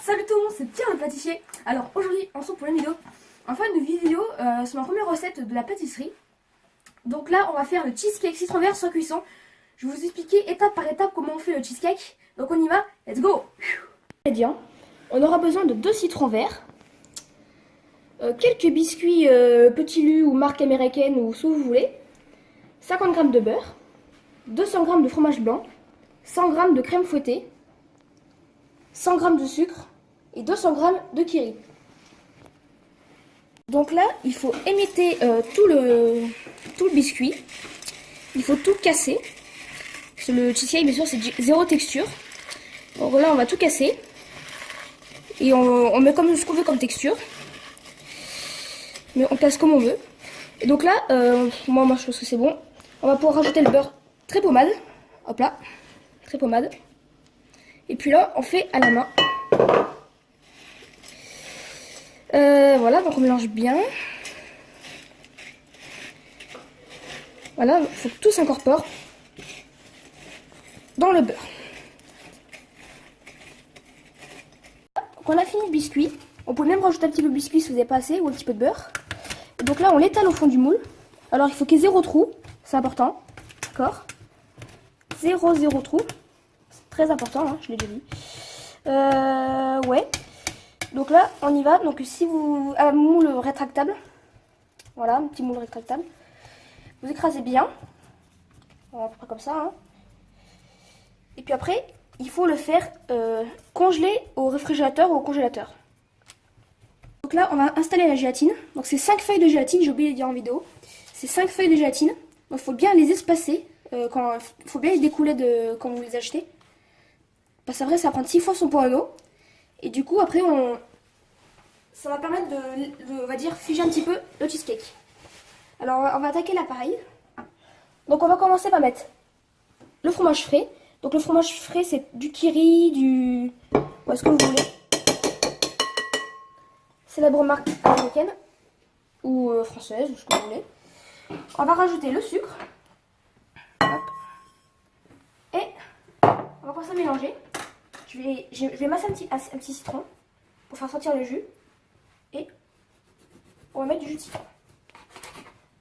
Salut tout le monde, c'est Pierre le pâtissier. Alors aujourd'hui on se retrouve pour une vidéo. Enfin une vidéo sur ma première recette de la pâtisserie. Donc là on va faire le cheesecake citron vert sans cuisson. Je vais vous expliquer étape par étape comment on fait le cheesecake. Donc on y va, let's go. Ingrédients, on aura besoin de 2 citrons verts, quelques biscuits Petit Lu ou marque américaine ou ce que vous voulez, 50 g de beurre, 200 g de fromage blanc, 100 g de crème fouettée, 100 g de sucre et 200 g de kiri. Donc là, il faut émietter tout le biscuit. Il faut tout casser. Le cheesecake, bien sûr, c'est zéro texture. Donc là, on va tout casser. Et on met comme ce qu'on veut comme texture. Mais on casse comme on veut. Et donc là, moi je pense que c'est bon. On va pouvoir rajouter le beurre très pommade. Hop là, très pommade. Et puis là, on fait à la main. Voilà, donc on mélange bien. Voilà, il faut que tout s'incorpore dans le beurre. Quand on a fini le biscuit, on peut même rajouter un petit peu de biscuit si vous n'avez pas assez, ou un petit peu de beurre. Et donc là, on l'étale au fond du moule. Alors il faut qu'il y ait 0 trou, c'est important. D'accord, 0 trou. C'est très important, hein, je l'ai déjà dit. Ouais. Donc là, on y va. Donc si vous... un moule rétractable. Voilà, un petit moule rétractable. Vous écrasez bien. Voilà, à peu près comme ça. Hein. Et puis après, il faut le faire congeler au réfrigérateur ou au congélateur. Donc là, on va installer la gélatine. Donc c'est 5 feuilles de gélatine, j'ai oublié de dire en vidéo. C'est 5 feuilles de gélatine. Donc il faut bien les espacer. Il faut bien les découler quand vous les achetez. Parce qu'après, ça va prendre 6 fois son poids d'eau. Et du coup, après, ça va permettre de, on va dire, figer un petit peu le cheesecake. Alors, on va attaquer l'appareil. Donc, on va commencer par mettre le fromage frais. Donc, le fromage frais, c'est du kiri, ouais, ce que vous voulez. Célèbre marque américaine ou française, ce que vous voulez. On va rajouter le sucre. Hop. Et on va commencer à mélanger. Je vais masser un petit citron pour faire sortir le jus. Et on va mettre du jus de citron.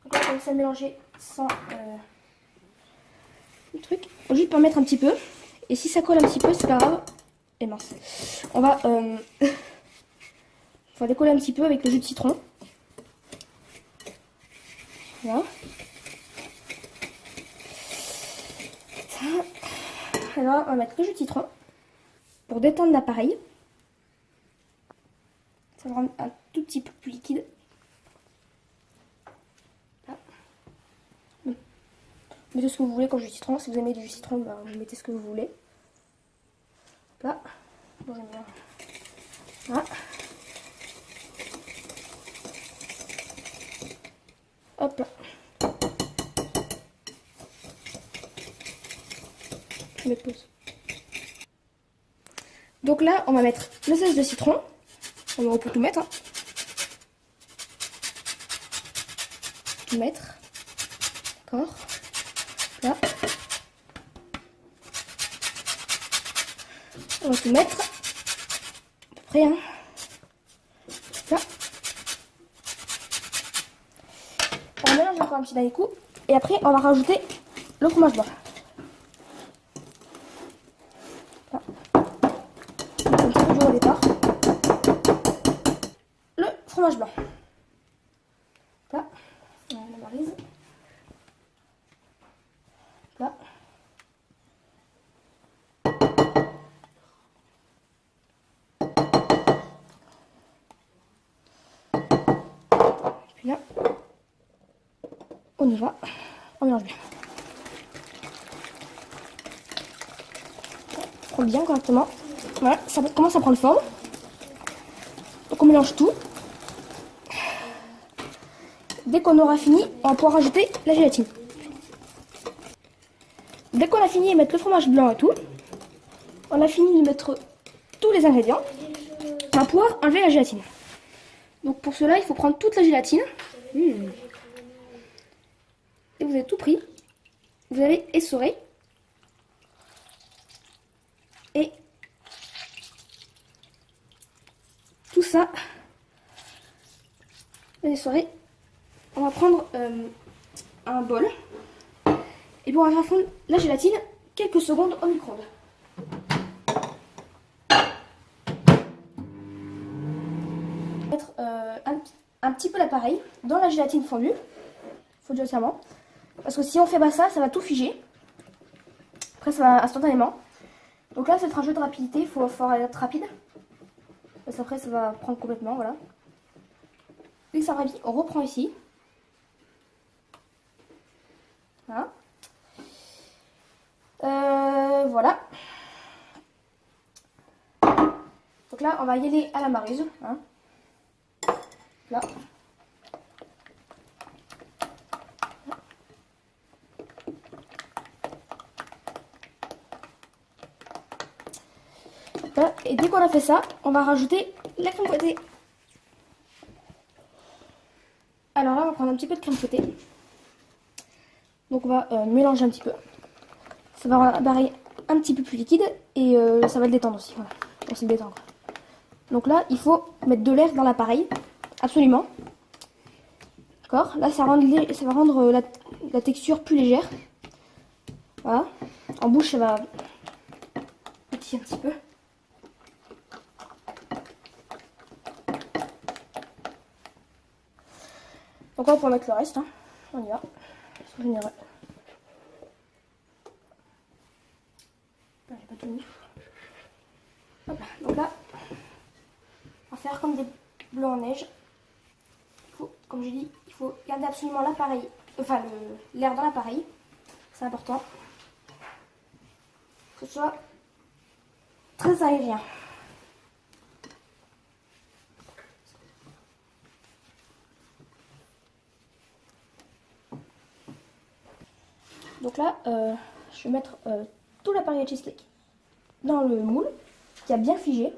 Donc là, on va commencer à mélanger sans le truc. On va juste permettre un petit peu. Et si ça colle un petit peu, c'est pas grave. Et mince. On va décoller un petit peu avec le jus de citron. Voilà. Alors, on va mettre le jus de citron pour détendre l'appareil. Ça va rendre un tout petit peu plus liquide. Là. Mettez ce que vous voulez comme jus de citron. Si vous aimez du jus de citron, bah, vous mettez ce que vous voulez. Là. Bon, j'aime bien. Voilà. Hop là. Je vais mettre pause. Donc là, on va mettre le zeste de citron. On peut tout mettre. Hein. Tout mettre. D'accord. Là. On va tout mettre. À peu près. Hein. Là. On mélange encore un petit dernier coup. Et après, on va rajouter le fromage blanc. Là. Comme toujours au départ. Fromage blanc. Là, on la marise. Là. Et puis là, on y va. On mélange bien. On prend bien correctement. Voilà, ça commence à prendre forme. Donc on mélange tout. Dès qu'on aura fini, on va pouvoir rajouter la gélatine. Dès qu'on a fini de mettre le fromage blanc et tout, on a fini de mettre tous les ingrédients, on va pouvoir enlever la gélatine. Donc pour cela, il faut prendre toute la gélatine. Et vous avez tout pris. Vous allez essorer. Et ça les soirées, on va prendre un bol et puis on va faire fondre la gélatine quelques secondes au micro-ondes. Mettre un petit peu l'appareil dans la gélatine fondue, faut dire clairement, parce que si on fait pas ça, ça va tout figer. Après ça va instantanément. Donc là c'est un jeu de rapidité, il faut être rapide. Parce qu'après ça va prendre complètement, voilà. Dès que ça ravit, on reprend ici. Voilà. Voilà. Donc là, on va y aller à la maryse. Hein. Là. Voilà. Et dès qu'on a fait ça, on va rajouter la crème fouettée. Alors là, on va prendre un petit peu de crème fouettée. Donc on va mélanger un petit peu. Ça va rendre l'appareil un petit peu plus liquide et ça va le détendre aussi. Voilà. On va se le détendre. Donc là, il faut mettre de l'air dans l'appareil. Absolument. D'accord. Là, ça va rendre la texture plus légère. Voilà. En bouche, ça va pétiller un petit peu. Donc là, on peut mettre le reste. Hein. On y va. C'est généreux. J'ai pas tout mis. Hop là. Donc là, on va faire comme des bleus en neige. Comme je dis, il faut garder absolument l'appareil, enfin l'air dans l'appareil. C'est important. Que ce soit très aérien. Donc là, je vais mettre tout l'appareil à cheesecake dans le moule qui a bien figé.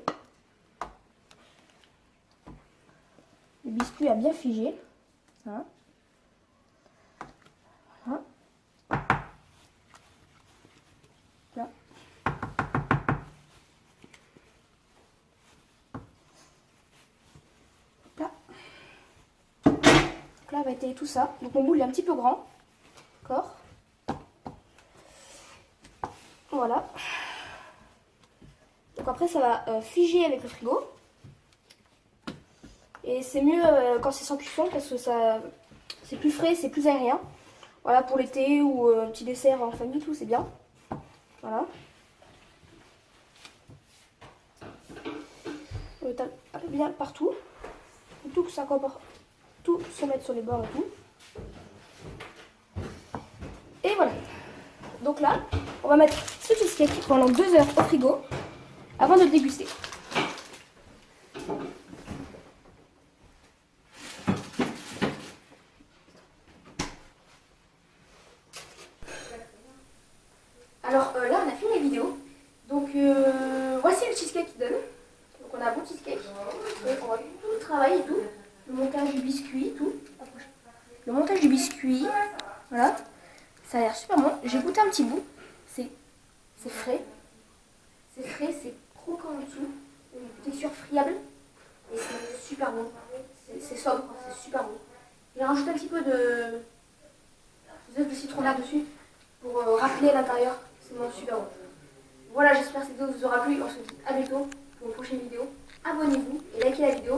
Le biscuit a bien figé. Voilà. Voilà. Là. Là. Donc là, on va étaler tout ça. Donc mon moule est un petit peu grand. D'accord. Voilà. Donc après, ça va figer avec le frigo. Et c'est mieux quand c'est sans cuisson parce que ça c'est plus frais, c'est plus aérien. Voilà, pour l'été ou petit dessert en famille, tout c'est bien. Voilà. On étale un peu bien partout. Tout que ça incorpore, tout se mettre sur les bords et tout. Et voilà. Donc là, on va mettre ce cheesecake pendant 2 heures au frigo avant de le déguster. Alors là, on a fini la vidéo. Donc voici le cheesecake qui donne. Donc on a un bon cheesecake. Et on voit tout le travail et tout. Le montage du biscuit, tout. Le montage du biscuit. Voilà. Ça a l'air super bon. J'ai goûté un petit bout. C'est frais. C'est frais, c'est croquant en dessous. Une texture friable. Et c'est super bon. C'est sobre, c'est super bon. J'ai rajouté un petit peu de citron là-dessus pour rappeler l'intérieur. C'est vraiment super bon. Voilà, j'espère que cette vidéo vous aura plu. On se dit à bientôt pour une prochaine vidéo. Abonnez-vous et likez la vidéo.